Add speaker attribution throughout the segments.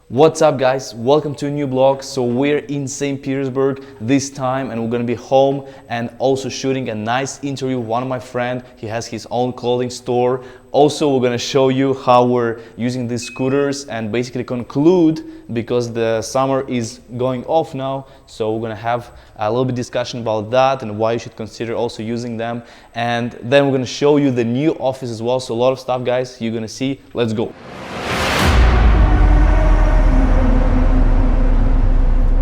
Speaker 1: What's up guys, welcome to a new vlog. So we're in St. Petersburg this time and we're gonna be home and also shooting a nice interview with one of my friends. He has his own clothing store. Also we're gonna show you how we're using these scooters and basically conclude, because the summer is going off now, so we're gonna have a little bit discussion about that and why you should consider also using them. And then we're gonna show you the new office as well. So a lot of stuff guys you're gonna see. Let's go.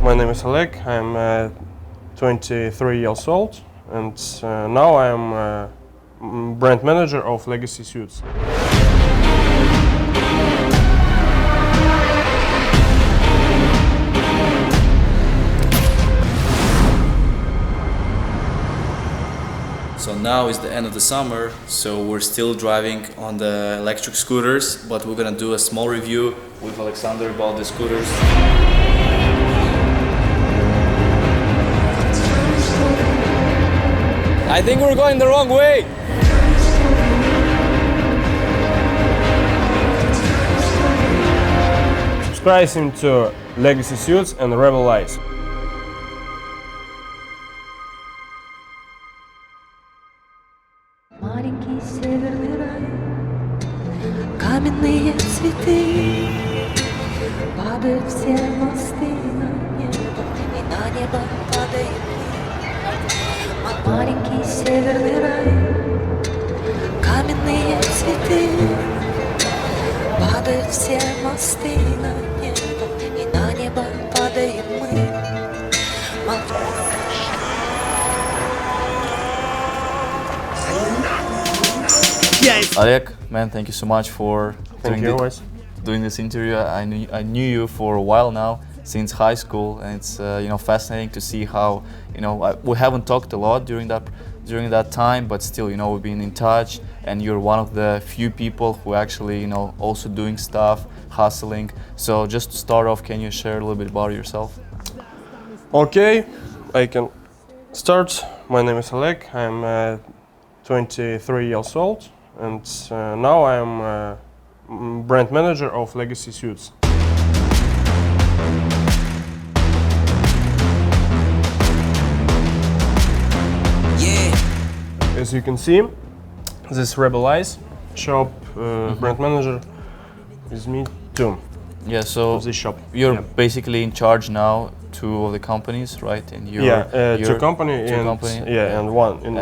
Speaker 2: My name is Oleg, I'm 23 years old, and now I'm brand manager of Legacy Suits.
Speaker 1: So now is the end of the summer, so we're still driving on the electric scooters, but we're gonna do a small review with Alexander about the scooters. I think we're going the wrong way.
Speaker 2: Subscribe him to Legacy Suits and Rebel Eyes.
Speaker 3: Маленький северный рай, каменные цветы, падают все мосты на небо, и на небо падает. Маленький северный рай, каменные цветы, падают все мосты на небо, и на небо падаем мы.
Speaker 1: Oleg, man, thank you so much for doing this interview. I knew you for a while now, since high school, and it's fascinating to see how we haven't talked a lot during that time, but still we've been in touch, and you're one of the few people who actually also doing stuff, hustling. So just to start off, can you share a little bit about yourself?
Speaker 2: Okay, I can start. My name is Oleg, I'm 23 years old, and now I'm brand manager of Legacy Suits. As you can see, this Rebel Eyes shop brand manager is me too.
Speaker 1: Yeah, so
Speaker 2: of this shop.
Speaker 1: You're basically in charge now, two of the companies, right? And
Speaker 2: two companies, and one in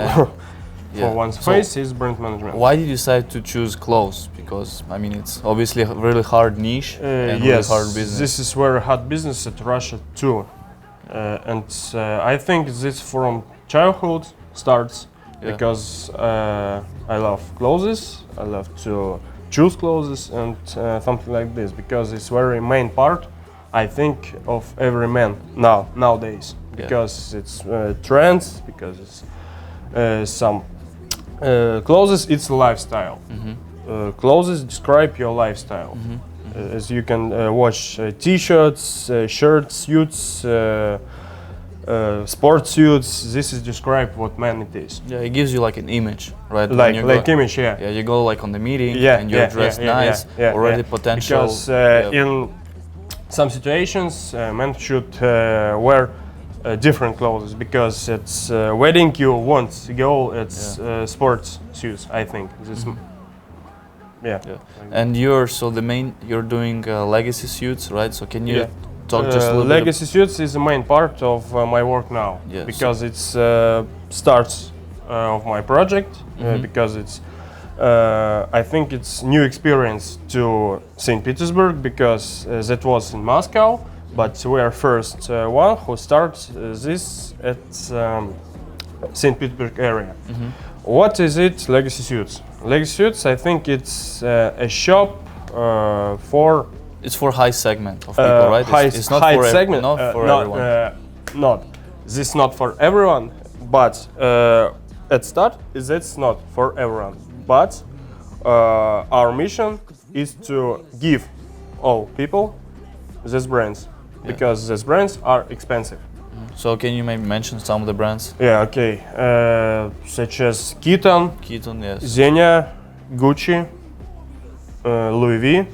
Speaker 2: for one space is brand management.
Speaker 1: Why did you decide to choose clothes? Because I mean, it's obviously a really hard niche and
Speaker 2: yes,
Speaker 1: really hard business.
Speaker 2: This is very hard business at Russia too, and I think this from childhood starts.
Speaker 1: Yeah.
Speaker 2: Because I love clothes, I love to choose clothes and something like this, because it's very main part, I think, of every man nowadays. Because it's trends, because it's some clothes, it's a lifestyle. Clothes describe your lifestyle. As you can watch t-shirts, shirts, suits, sports suits. This is describe what man it is.
Speaker 1: Yeah, it gives you like an image, right?
Speaker 2: Like image, yeah.
Speaker 1: Yeah, you go like on the meeting and you're dressed nice, already potential.
Speaker 2: Because in some situations, men should wear different clothes, because it's wedding you want to go. It's sports suits, I think. This,
Speaker 1: And you're doing Legacy Suits, right? So can you talk just a little
Speaker 2: Legacy Suits is the main part of my work now, because it's starts of my project, because it's I think it's new experience to St. Petersburg, because that was in Moscow, but we are first one who starts this at St. Petersburg area. What is it, Legacy Suits? Legacy Suits, I think it's a shop for.
Speaker 1: It's for high segment of people, right? It's not
Speaker 2: high
Speaker 1: for
Speaker 2: segment,
Speaker 1: not for everyone.
Speaker 2: This is not for everyone, but at start it's not for everyone. But our mission is to give all people these brands, because these brands are expensive.
Speaker 1: So can you maybe mention some of the brands?
Speaker 2: Yeah, okay. Such as Keaton,
Speaker 1: Yes.
Speaker 2: Xenia, Gucci, Louis V,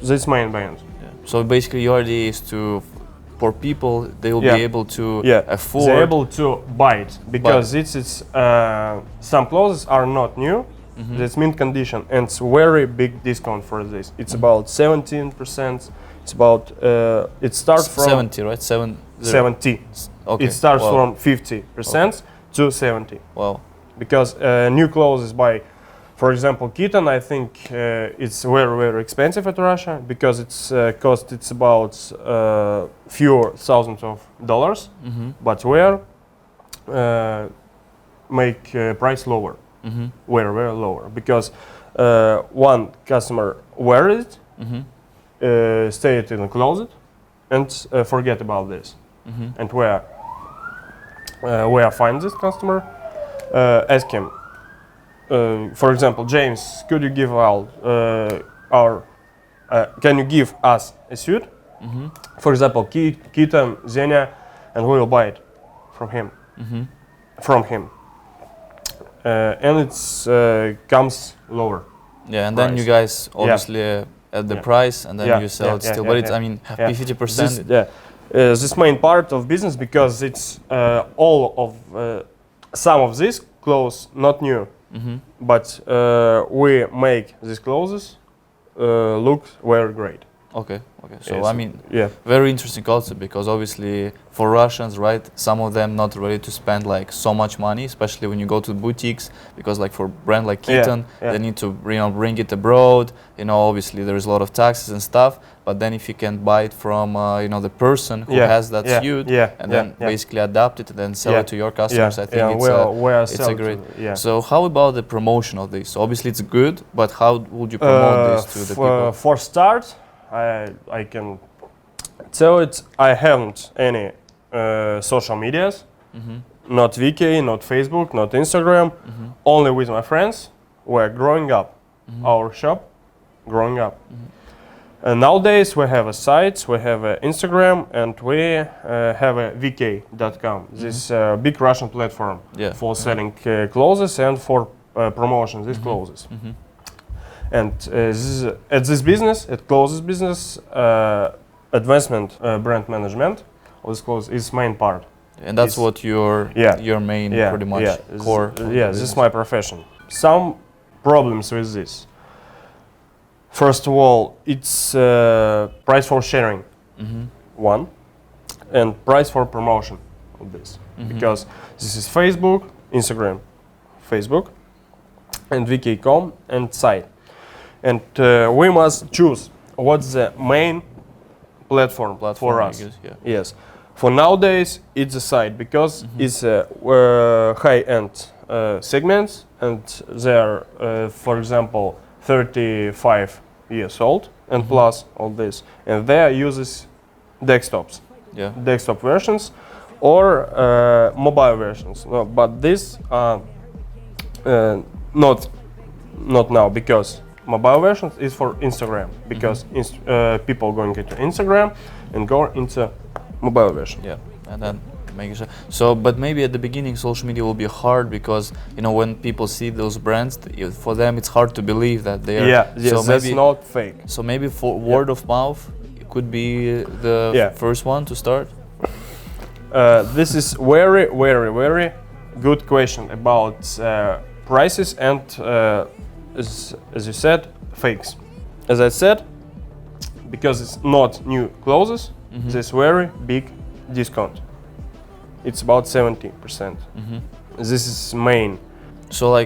Speaker 2: this main brand.
Speaker 1: Yeah. So basically, your idea is to, for people, they will be able to afford.
Speaker 2: They're able to buy it because some clothes are not new. That's mint condition, and it's very big discount for this. It's about 17%. It's about it starts from
Speaker 1: 70, right?
Speaker 2: 70.
Speaker 1: Okay.
Speaker 2: It starts from 50% to 70.
Speaker 1: Wow.
Speaker 2: Because new clothes by, for example, kitten, I think it's very expensive at Russia because it's cost. It's about few thousands of dollars, but wear make price lower, very lower because one customer wear it, stay it in the closet, and forget about this, and where find this customer, ask him. For example, James, could you give can you give us a suit? For example, Kitten, Zenia, and we will buy it from him. And it's comes lower.
Speaker 1: Yeah, and
Speaker 2: price.
Speaker 1: then you guys obviously at the price, and then you sell it still. But it's, I mean, 50%.
Speaker 2: This main part of business because it's all of some of these clothes not new. But we make these clothes look very great.
Speaker 1: Okay. So I mean, very interesting concept because obviously for Russians, right, some of them not ready to spend like so much money, especially when you go to boutiques, because like for brand like Kitten, they need to bring it abroad. Obviously there is a lot of taxes and stuff. But then if you can buy it from the person who has that suit and then basically adapt it and then sell it to your customers, I think it's a great. So how about the promotion of this? Obviously it's good, but how would you promote this to the people?
Speaker 2: For start, I can tell it. I haven't any social medias, not Wiki, not Facebook, not Instagram. Only with my friends. We're growing up. Our shop, growing up. And nowadays we have a site, we have an Instagram, and we have a vk.com. This big Russian platform for selling clothes and for promotion these clothes. And at this business, at clothes business, advancement brand management of this clothes is main part.
Speaker 1: And that's what your main pretty much core.
Speaker 2: This is my profession. Some problems with this. First of all, it's price for sharing, one, and price for promotion of this. Because this is Facebook, Instagram, Facebook, and vk.com and site. And we must choose what's the main platform for us. Yes. For nowadays, it's the site because it's high-end segments, and they are, for example, 35 years old and plus all this, and they uses desktops, desktop versions or mobile versions. No, but this not now because mobile versions is for Instagram because people going into Instagram and go into mobile version.
Speaker 1: Yeah, and then making sure. So, but maybe at the beginning, social media will be hard because when people see those brands, for them it's hard to believe that they are.
Speaker 2: So that's not fake.
Speaker 1: So maybe for word of mouth, it could be the first one to start.
Speaker 2: This is very good question about prices and as you said, fakes. As I said, because it's not new clothes, there's very big discount. It's about 70%. This is main.
Speaker 1: So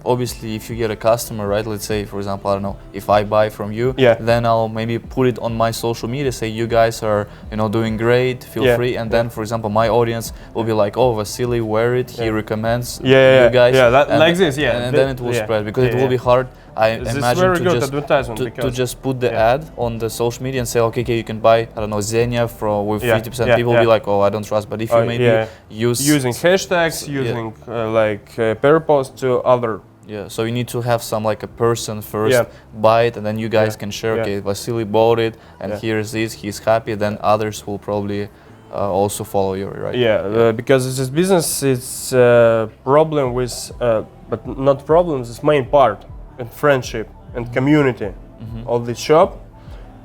Speaker 1: obviously if you get a customer, right, let's say for example, I don't know, if I buy from you, then I'll maybe put it on my social media, say you guys are doing great, feel free, and then for example my audience will be like, oh, Vasily wear it, he recommends you guys.
Speaker 2: Like this,
Speaker 1: and then it will spread because it will be hard, I imagine, to just put the ad on the social media and say, okay, you can buy, I don't know, Xenia with 50%. People will be like, oh, I don't trust. But if you maybe
Speaker 2: using hashtags, using purpose to other.
Speaker 1: So you need to have some like a person first buy it, and then you guys can share. Okay, Vasily bought it, and here's this. He's happy. Then others will probably also follow you, right?
Speaker 2: Because this business, it's problem with, but not problems. It's main part. And friendship and community of this shop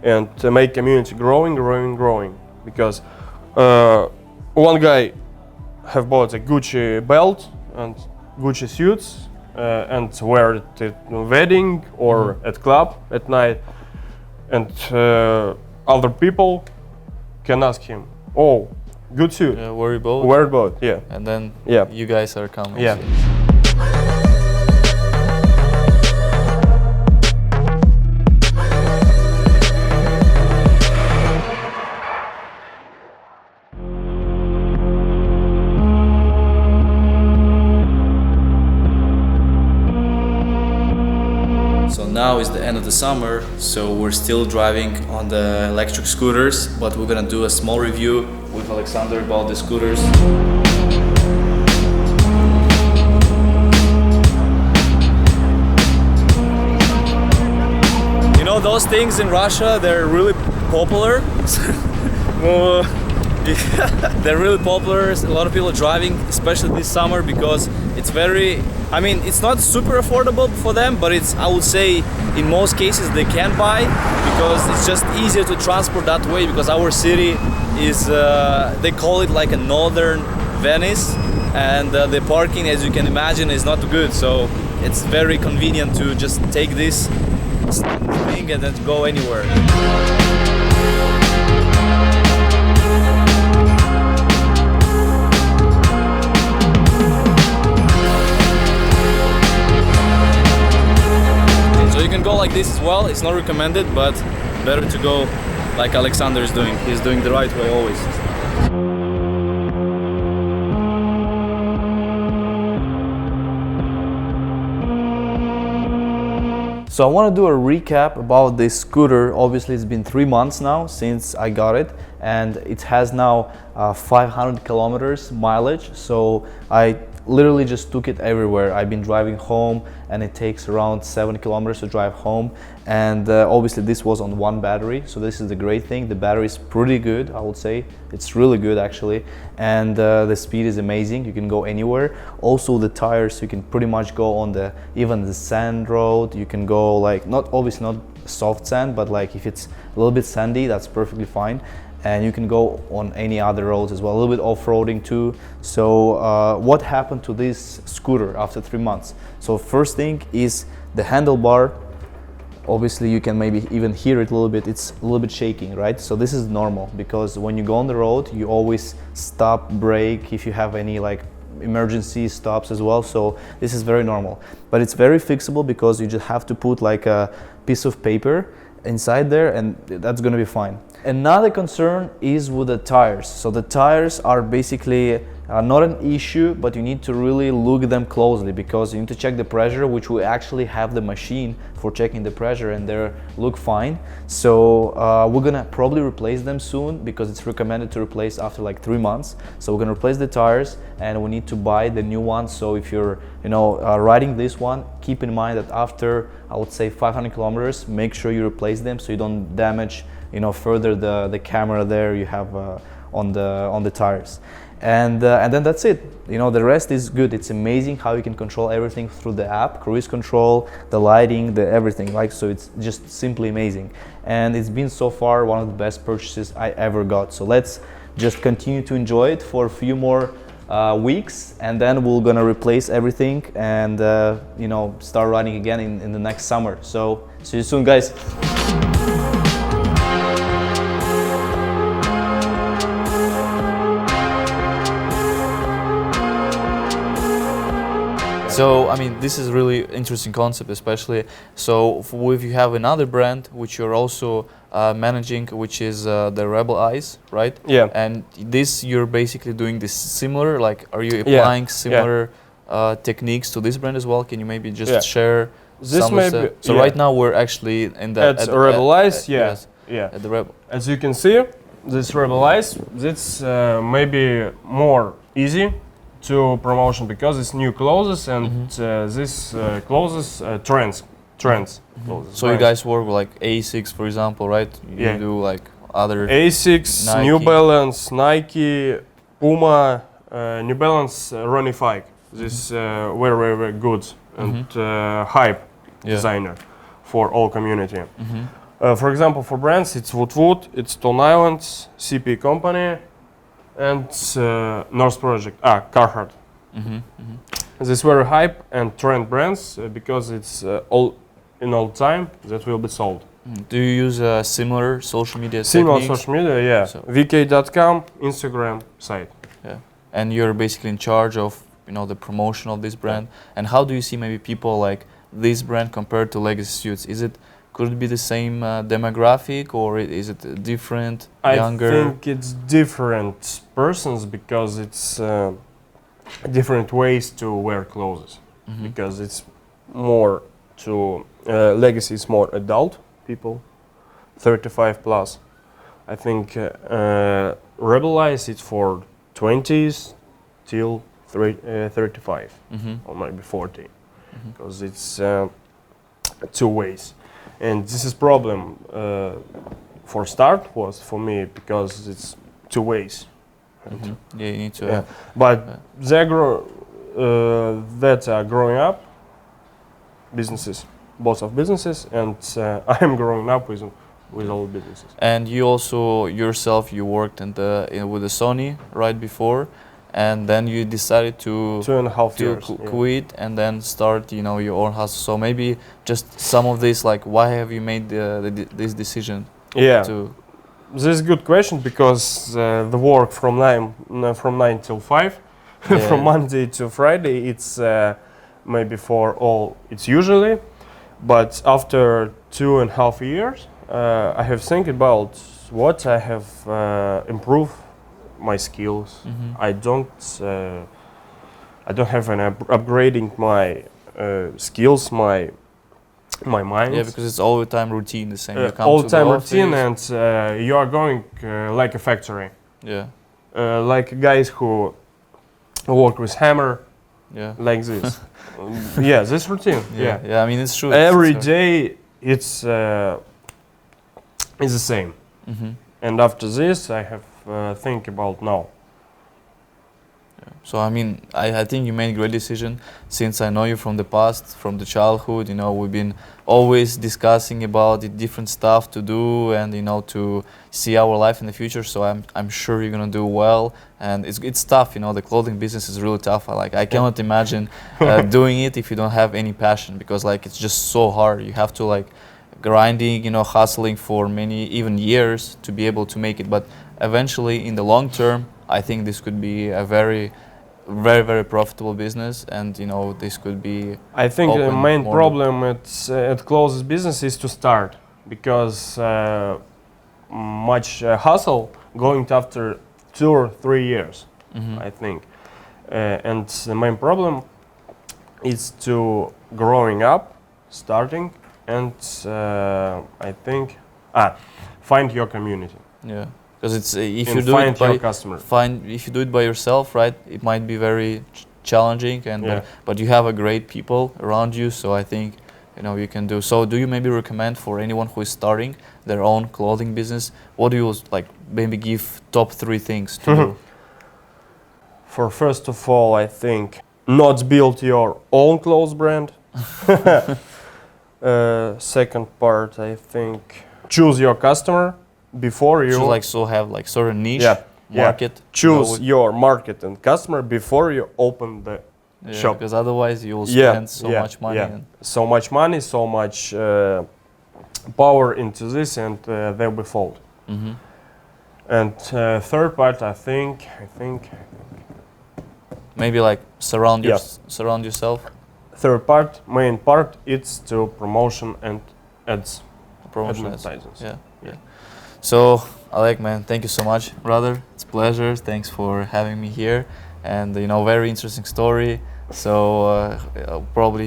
Speaker 2: and make community growing. Because one guy have bought a Gucci belt and Gucci suits and wear it at wedding or at club at night, and other people can ask him, "Oh, good suit.
Speaker 1: Where you
Speaker 2: Where both? Yeah."
Speaker 1: And then
Speaker 2: Yeah.
Speaker 1: you guys are coming.
Speaker 2: Yeah.
Speaker 1: So now is the end of the summer, so we're still driving on the electric scooters, but we're gonna do a small review with Alexander about the scooters. You know, those things in Russia, they're really popular. They're really popular. A lot of people are driving, especially this summer, because it's very, I mean, it's not super affordable for them, but it's, I would say, in most cases they can buy, because it's just easier to transport that way, because our city is, they call it like a northern Venice, and the parking, as you can imagine, is not good. So it's very convenient to just take this thing and then go anywhere. Go like this as well. It's not recommended, but better to go like Alexander is doing. He's doing the right way always. So I want to do a recap about this scooter. Obviously it's been 3 months now since I got it, and it has now 500 kilometers mileage. So I literally just took it everywhere. I've been driving home, and it takes around 7 kilometers to drive home, and obviously this was on one battery, so this is the great thing. The battery is pretty good, I would say. It's really good actually, and the speed is amazing. You can go anywhere. Also the tires, you can pretty much go on the even the sand road. You can go like, not obviously not soft sand, but like if it's a little bit sandy, that's perfectly fine. And you can go on any other roads as well, a little bit off-roading too. So what happened to this scooter after 3 months? So first thing is the handlebar. Obviously you can maybe even hear it a little bit. It's a little bit shaking, right? So this is normal, because when you go on the road, you always stop, brake if you have any like emergency stops as well. So this is very normal, but it's very fixable, because you just have to put like a piece of paper inside there, and that's going to be fine. Another concern is with the tires. So the tires are basically not an issue, but you need to really look at them closely, because you need to check the pressure, which we actually have the machine for checking the pressure, and they look fine. So we're gonna probably replace them soon, because it's recommended to replace after like 3 months. So we're gonna replace the tires, and we need to buy the new ones. So if you're riding this one, keep in mind that after, I would say, 500 kilometers, make sure you replace them so you don't damage further the camera there you have on the tires. And then that's it. The rest is good. It's amazing how you can control everything through the app, cruise control, the lighting, the everything. So it's just simply amazing. And it's been so far one of the best purchases I ever got. So let's just continue to enjoy it for a few more weeks, and then we're gonna replace everything and start riding again in the next summer. So see you soon, guys. So, I mean, this is really interesting concept, especially. So, if you have another brand which you're also managing, which is the Rebel Eyes, right?
Speaker 2: Yeah.
Speaker 1: And this, you're basically doing this similar, like, are you applying similar techniques to this brand as well? Can you maybe just share
Speaker 2: this
Speaker 1: some
Speaker 2: maybe,
Speaker 1: So right now we're actually in the
Speaker 2: at Rebel Eyes,
Speaker 1: yes,
Speaker 2: yeah.
Speaker 1: at the Rebel.
Speaker 2: As you can see, this Rebel Eyes, it's maybe more easy to promotion, because it's new clothes, and this clothes trends. Clothes,
Speaker 1: So you guys work with like A6, for example, right? You do like other
Speaker 2: A6,
Speaker 1: Nike.
Speaker 2: New Balance, Nike, Puma, New Balance, Ronnie Fike. This very good and hype designer for all community. For example, for brands, it's Wood, it's Stone Islands, CP Company, and North Project, Carhartt. This very hype and trend brands because it's all time that will be sold.
Speaker 1: Do you use a similar social media
Speaker 2: Similar
Speaker 1: techniques?
Speaker 2: social media, yeah.
Speaker 1: So-
Speaker 2: vk.com, Instagram site.
Speaker 1: Yeah, and you're basically in charge of the promotion of this brand. And how do you see maybe people like this brand compared to Legacy Suits? Could it be the same demographic, or is it different, younger?
Speaker 2: I think it's different persons because it's different ways to wear clothes. Because it's more to Legacy is more adult people, 35 plus. I think Rebelize it's for 20s till 35 or maybe 40, because it's 2 ways. And this is problem for start was for me because it's 2 ways.
Speaker 1: Yeah, you need to.
Speaker 2: But they grow that are growing up businesses, both of businesses, and I am growing up with all businesses.
Speaker 1: And you also yourself, you worked with the Sony right before, and then you decided to
Speaker 2: 2.5 years
Speaker 1: quit and then start your own hustle. So maybe just some of this, like why have you made this decision?
Speaker 2: This is a good question because the work from 9 till 5 from Monday to Friday, it's maybe for all it's usually, but after 2.5 years I have think about what I have improved my skills. I don't have an upgrading my skills, my mind.
Speaker 1: Yeah, because it's all the time routine, the same. You come
Speaker 2: all
Speaker 1: to
Speaker 2: time
Speaker 1: the
Speaker 2: routine,
Speaker 1: office.
Speaker 2: and you are going like a factory.
Speaker 1: Yeah.
Speaker 2: Like guys who work with hammer.
Speaker 1: Yeah.
Speaker 2: Like this. This routine.
Speaker 1: Yeah. I mean, it's true.
Speaker 2: Every day it's the same. And after this, I have think about now.
Speaker 1: So I mean, I think you made a great decision, since I know you from the past, from the childhood. We've been always discussing about the different stuff to do and to see our life in the future. So I'm sure you're gonna do well. And it's tough. The clothing business is really tough. I cannot imagine doing it if you don't have any passion, because it's just so hard. You have to grinding, hustling for many even years to be able to make it. But eventually, in the long term, I think this could be a very, very, very profitable business, and this could be.
Speaker 2: I think the main problem at clothes business is to start, because much hustle going after 2 or 3 years, I think, and the main problem is to growing up, starting, and I think find your community.
Speaker 1: Yeah. Because it's if
Speaker 2: and
Speaker 1: you do
Speaker 2: find
Speaker 1: it by
Speaker 2: your customer.
Speaker 1: if you do it by yourself, right? It might be very challenging, and but you have a great people around you, so I think you can do. So do you maybe recommend for anyone who is starting their own clothing business? What do you maybe give top 3 things to do?
Speaker 2: For first of all, I think not build your own clothes brand. Second part, I think choose your customer before you
Speaker 1: have certain niche market.
Speaker 2: Choose your market and customer before you open the shop,
Speaker 1: because otherwise you will spend so much money.
Speaker 2: So much money, so much power into this, and they'll be fold. And third part, I think
Speaker 1: maybe surround yourself.
Speaker 2: Third part, main part, it's to promotion and ads.
Speaker 1: Advertisements. Yeah. So, Alek, man, thank you so much, brother. It's a pleasure. Thanks for having me here, and very interesting story. So probably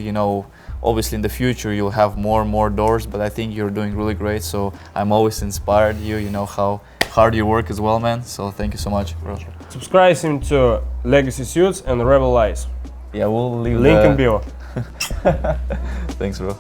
Speaker 1: obviously in the future you'll have more and more doors, but I think you're doing really great. So I'm always inspired. You know how hard you work as well, man. So thank you so much, bro.
Speaker 2: Subscribe to Legacy Suits and Rebel Eyes.
Speaker 1: Yeah, we'll leave
Speaker 2: link in bio.
Speaker 1: Thanks, bro.